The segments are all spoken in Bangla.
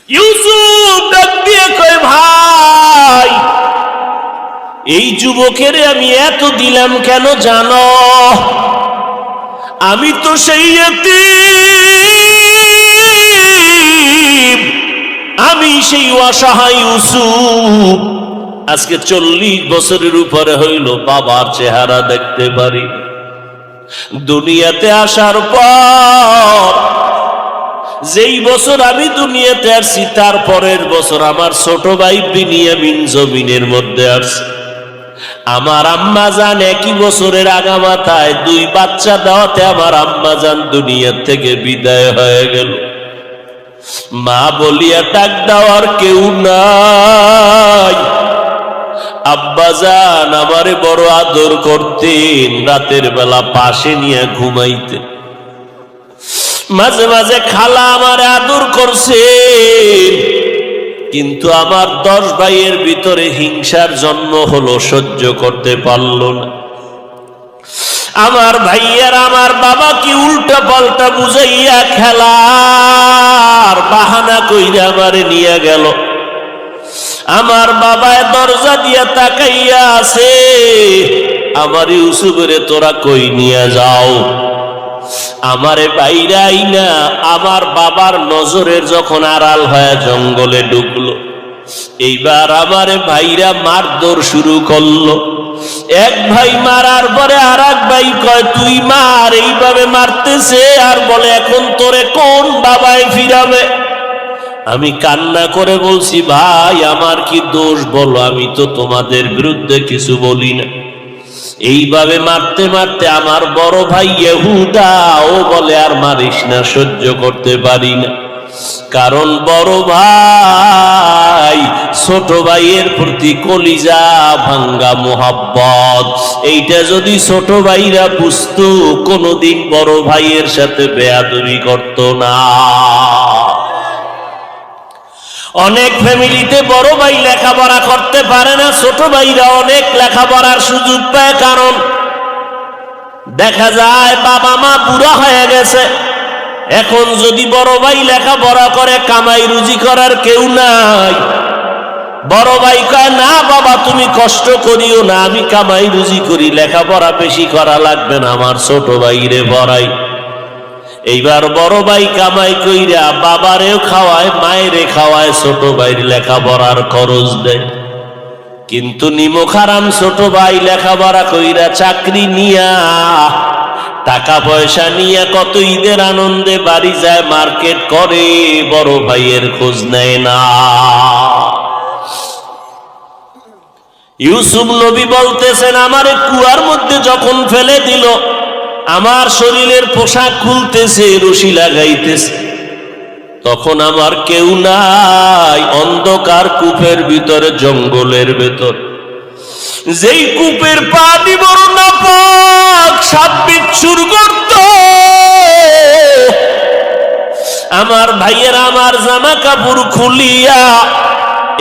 ইউসুফ ডাক দিয়ে কয়, ভাই এই যুবকের আমি এত দিলাম কেন জানো? আমি তো সেই ইয়তীম, আমি সেই অসহায় ইউসুফ। আজকে 40 বছরের উপরে হইল বাবার চেহারা দেখতে পারি। দুনিয়াতে আসার পর যেই বছর আমি দুনিয়াতে আসছি তার পরের বছর আমার ছোট ভাই বিনিয়ামিন জমিনের মধ্যে আসছে। আমার আম্মা জান একই বছরের আগামাথায় 2 বাচ্চা দেওয়াতে আমার আম্মা জান দুনিয়া থেকে বিদায় হয়ে গেল। মা বলিয়া ডাক দেওয়ার কেউ নাই। আব্বা জান আমারে বড় আদর করতেন, রাতের বেলা পাশে নিয়ে ঘুমাইতেন। মাঝে মাঝে খালা আমারে আদর করছে, কিন্তু আমার 10 ভাইয়ের ভিতরে হিংসার জন্ম হলো, সহ্য করতে পারল না। আমার ভাইয়ার আমার বাবাকে উল্টা পাল্টা বুঝাইয়া খেলার বাহানা কইরা আমারে নিয়ে গেল। আমার বাবায় দরজা দিয়া তাকাইয়া আছে, আমার ইউসুফেরে তোরা কই নিয়ে যাও। আমারে বাইরাই না, আমার বাবার নজরের যখন আড়াল হয়ে জঙ্গলে ঢুকলো, এইবার আমারে ভাইরা মারধর শুরু করলো। এক ভাই মারার পরে আর এক ভাই কয় তুই মার, এইভাবে মারতেছে আর বলে এখন তোরে কোন বাবায় ফিরাবে। আমি কান্না করে বলছি, ভাই আমার কি দোষ বলো, আমি তো তোমাদের বিরুদ্ধে কিছু বলি না। এইভাবে মারতে মারতে আমার বড় ভাই ইহুদা ও বলে আর মারিস না, সহ্য করতে পারি না। কারণ বড় ভাই ছোট ভাইয়ের প্রতি কলিজা ভাঙ্গা মোহাব্বত, এইটা যদি ছোট ভাইরা বুঝতো কোনোদিন বড় ভাইয়ের সাথে বেয়াদবি করত না। অনেক ফ্যামিলিতে বড় ভাই লেখাপড়া করতে পারে না, ছোট ভাইরা অনেক লেখাপড়ার সুযোগ পায়। কারণ দেখা যায় বাবা মা বুড়া হয়ে গেছে, এখন যদি বড় ভাই লেখাপড়া করে কামাই রুজি করার কেউ নাই। বড় ভাই কয় না বাবা তুমি কষ্ট করিও না, আমি কামাই রুজি করি, লেখাপড়া বেশি করা লাগবে না, আমার ছোট ভাইরে পড়াই। এইবার বড় ভাই কামাই কইরা বাবারেও খাওয়ায়, মায়েরে খাওয়ায়, ছোট ভাইয়ের লেখাপড়ার খরচ দেয়। কিন্তু নিমখারাম ছোট ভাই লেখাপড়া কইরা চাকরি নিয়া টাকা পয়সা নিয়ে কত ঈদের আনন্দে বাড়ি যায়, মার্কেট করে, বড় ভাইয়ের খোঁজ নেয় না। ইউসুফ নবী বলতেছেন, আমারে কুয়ার মধ্যে যখন ফেলে দিল, আমার শরীরের পোশাক খুলতেছে, রশি লাগাইতেছে, তখন আমার কেউ নাই, অন্ধকার কূপের ভিতরে, জঙ্গলের ভেতর। যেই কূপের পানি বড় নাপাক, সাপ বিচ্ছুর গর্ত। আমার ভাইয়ের আমার জামা কাপড় খুলিয়া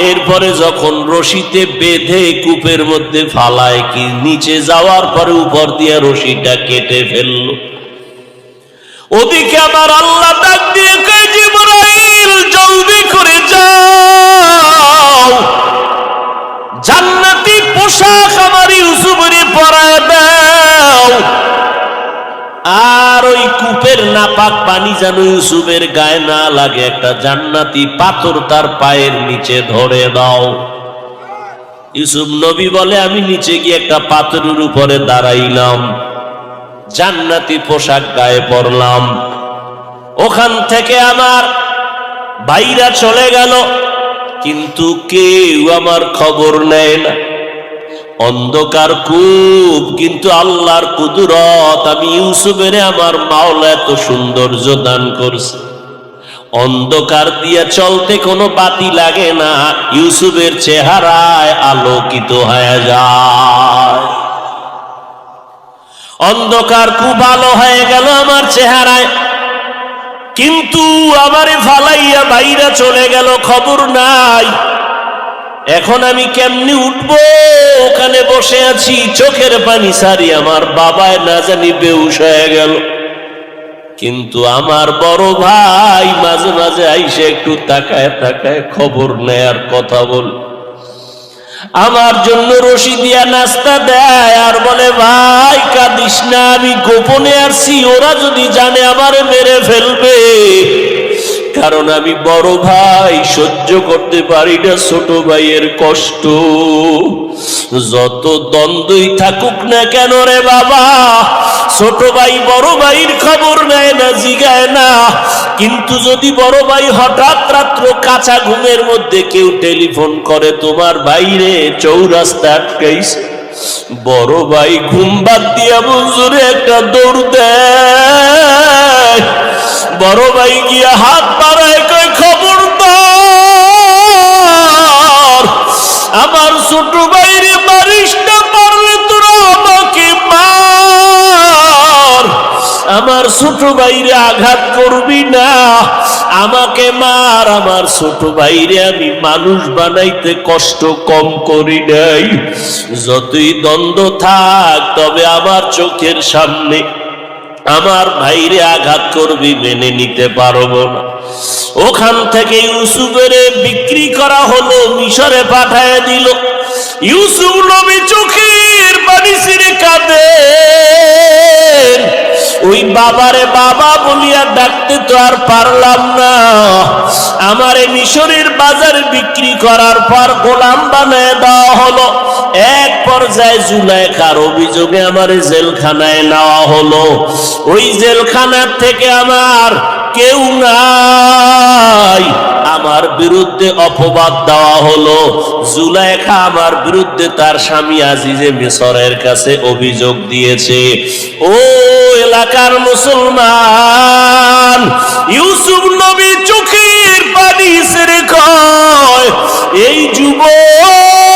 এরপরে যখন রশিতে বেঁধে কূপের মধ্যে ফালায়, কি নিচে যাওয়ার পরে উপর দিয়ে রশিটা কেটে ফেলল। ওদিকে আমার আল্লাহ ডাক দিয়ে কয়, জিবরাইল জলদি করে যাও, জান্নাতি পোশাক আমার ইউসুফের পরায় দাও, আর ওই কূপের নাপাক পানি যেন ইউসুফের গায়ে না লাগে, একটা জান্নাতি পাথর তার পায়ের নিচে ধরে দাও। ইউসুফ নবী বলে, আমি নিচে গিয়ে একটা পাথরের উপরে দাঁড়াইলাম, জান্নাতি পোশাক গায়ে পরলাম। ওখান থেকে আমার ভাইরা চলে গেল, কিন্তু কেউ আমার খবর নেয় না। অন্ধকার কূপ, কিন্তু আল্লাহর কুদরত, আমি ইউসুফের আমার মাওলা এত সৌন্দর্য দান করছে। অন্ধকার দিয়ে চলতে কোনো বাতি লাগে না, ইউসুফের চেহারায় আলোকিত হয়ে যায়। অন্ধকার খুব আলো হয়ে গেল আমার চেহারায়, কিন্তু আমারে ফালাইয়া বাইরা চলে গেল, খবর নাই। এখন আমি কেমনি উঠবো? ওখানে বসে আছি, চোখের পানি সারি আমার বাবায় না জানি বেহুশ হয়ে গেল। কিন্তু আমার বড় ভাই মাঝে মাঝে আইসে একটু তাকায় তাকায় খবর নেয়ার কথা বল, আমার জন্য রশি দিয়া নাস্তা দেয় আর বলে ভাই কাঁদিস না, আমি গোপনে আসছি, ওরা যদি জানে আমারে মেরে ফেলবে। কারণ আমি বড় ভাই, সহ্য করতে পারি না ছোট ভাইয়ের কষ্ট। যত দ্বন্দ্বই থাকুক না কেন রে বাবা, ছোট ভাই বড় ভাইয়ের খবর নেয় না, জিগায় না। কিন্তু যদি বড় ভাই হঠাৎ রাত্র কাঁচা ঘুমের মধ্যে কেউ টেলিফোন করে তোমার বাইরে চৌরাস্তা আটকাইছে, বড় ভাই ঘুম বাদ দিয়া মঞ্জুরে একটা দৌড় দেয়। বড় ভাই গিয়া হাত বাড়ায় কয় খবরদার আমার ছোট ভাইরে মারিস না, পারলে তোরা আমাকে মার, আমার ছোট ভাইরে আঘাত করবি না, আমাকে মার, আমার ছোট ভাইরে আমি মানুষ বানাইতে কষ্ট কম করি নাই। যতই দ্বন্দ্ব থাক তবে আমার চোখের সামনে আমার ভাইরে আঘাত করবি মেনে নিতে পারবো না। ওখান থেকে ইউসুফের বিক্রি করা হলো, মিশরে পাঠায় দিল। ইউসুফ নবী চোখের পানি ছিঁড়ে কাঁদেন। ওই বাবারে বাবা বলিয়া ডাকতে তো আর পারলাম না, আমারে মিশরের বাজারে বিক্রি করার পর গোলাম বানায় দেওয়া হলো। এক পর্যায়ে জুলাইখার অভিযোগে আমারে জেলখানায় নেওয়া হলো। ওই জেলখানার থেকে আমার কেউ নাই, আমার বিরুদ্ধে অপবাদ দেওয়া হলো। জুলাইখা আমার বিরুদ্ধে তার স্বামী আজিজে মিসরের কাছে অভিযোগ দিয়েছে। ও এলাকার মুসলমান, ইউসুফ নবী চোখের পানি ছেড়ে কয় এই যুবক,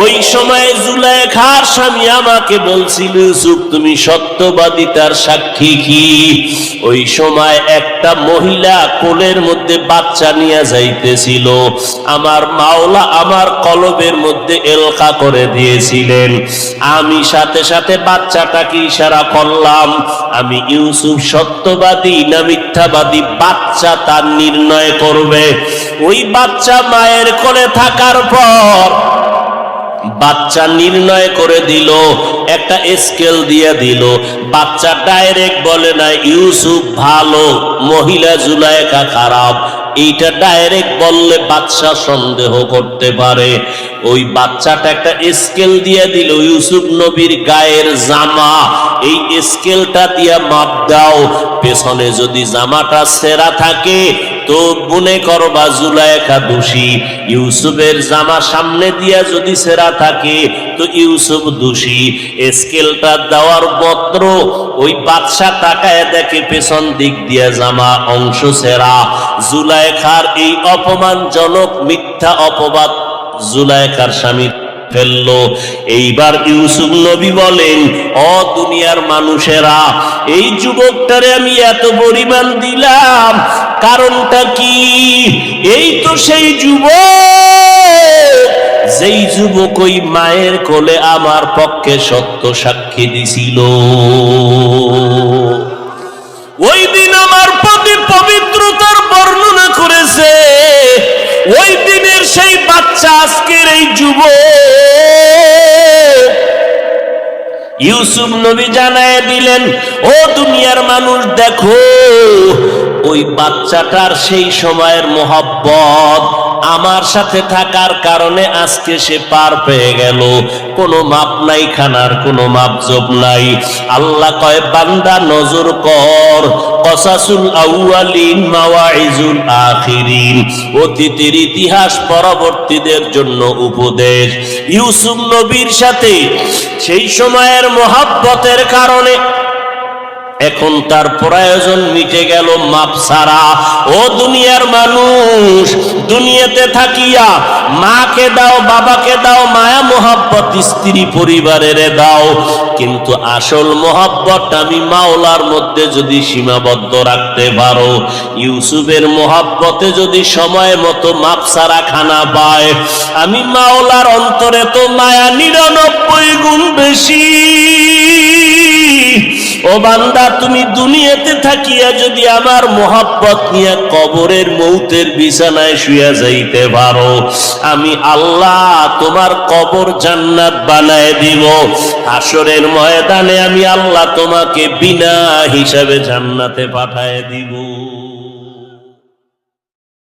ওই সময় জুলাইখার স্বামী আমাকে বলছিল ইউসুফ তুমি সত্যবাদী, তার সাক্ষী কি? ওই সময় একটা মহিলা কোলের মধ্যে বাচ্চা নিয়ে যাইতেছিল, আমার মাওলা আমার কলবের মধ্যে এলকা করে দিয়েছিলেন। আমি সাথে সাথে বাচ্চাটাকে ইশারা করলাম, আমি ইউসুফ সত্যবাদী না মিথ্যাবাদী বাচ্চা তার নির্ণয় করবে। ওই বাচ্চা মায়ের কোলে থাকার পর বাচ্চা নির্ণয় করে দিল, একটা স্কেল দিয়ে দিল। বাচ্চা ডাইরেক্ট বলে না ইউসুফ ভালো, মহিলা জুলাইখা খারাপ। এইটা ডাইরেক্ট বললে বাচ্চা সন্দেহ করতে পারে। ওই বাচ্চাটা একটা স্কেল দিয়ে দিল, ইউসুফ নবীর গায়ের জামা, এই স্কেলটা দিয়া মাপ দাও। পেছনে যদি জামাটা ছেঁড়া থাকে তো মনে করবা জুলাইখা দোষী, ইউসুফের জামা সামনে দিয়া যদি ছেঁড়া থাকে তো ইউসুফ দোষী। স্কেলটা দেওয়ার মাত্র ওই বাদশা তাকায় দেখে পেছন দিক দিয়া জামা অংশ ছেঁড়া। জুলাইখার এই অপমানজনক মিথ্যা অপবাদ জুলাইখার স্বামী ফেললো। এইবার ইউসুফ নবী বলেন, ও দুনিয়ার মানুষেরা, এই যুবকটারে আমি এত পরিমাণ দিলাম, কারণটা কি? এই তো সেই যুবক যেই যুবক ওই মায়ের কোলে আমার পক্ষে সত্য সাক্ষী দিছিল। ওই দিন আমার প্রতি পবিত্রতার বর্ণনা করেছে, ওই দিনের সেই বাচ্চা আজকের এই যুবক। ইউসুফ নবী জানায় দিলেন, ও দুনিয়ার মানুষ দেখো, ওই বাচ্চাটার সেই সময়ের মোহাব্বত আমার সাথে থাকার কারণে আজকে সে পার পেয়ে গেল। কোনো মাপ নাই, খানার কোনো মাপজোপ নাই। আল্লাহ কয় বান্দা নজর কর, কসাসুল আউয়ালিন মাওয়াইজুল আখিরিন, অতীতের ইতিহাস পরবর্তীদের জন্য উপদেশ। ইউসুফ নবীর সাথে সেই সময়ের মোহাব্বতের কারণে এখন তার প্রয়োজন মিটে গেল মাপ ছাড়া। ও দুনিয়ার মানুষ, দুনিয়াতে থাকিয়া মাকে দাও, বাবাকে দাও, মায়া মোহাব্বত স্ত্রী পরিবারের দাও, কিন্তু আসল মোহাব্বত আমি মাওলার মধ্যে যদি সীমাবদ্ধ রাখতে পারো, ইউসুফের মোহাব্বতে যদি সময় মতো মাপ ছাড়া খানা পায়, আমি মাওলার অন্তরে তো মায়া 99 গুণ বেশি। ও বান্দা, তুমি দুনিয়াতে থাকিয়া যদি আমার মোহাব্বত নিয়ে কবরের মৌতের বিছানায় শুয়া যাইতে পারো, আমি আল্লাহ তোমার কবর জান্নাত বানায় দিব। হাসরের ময়দানে আমি আল্লাহ তোমাকে বিনা হিসাবে জান্নাতে পাঠায় দিব।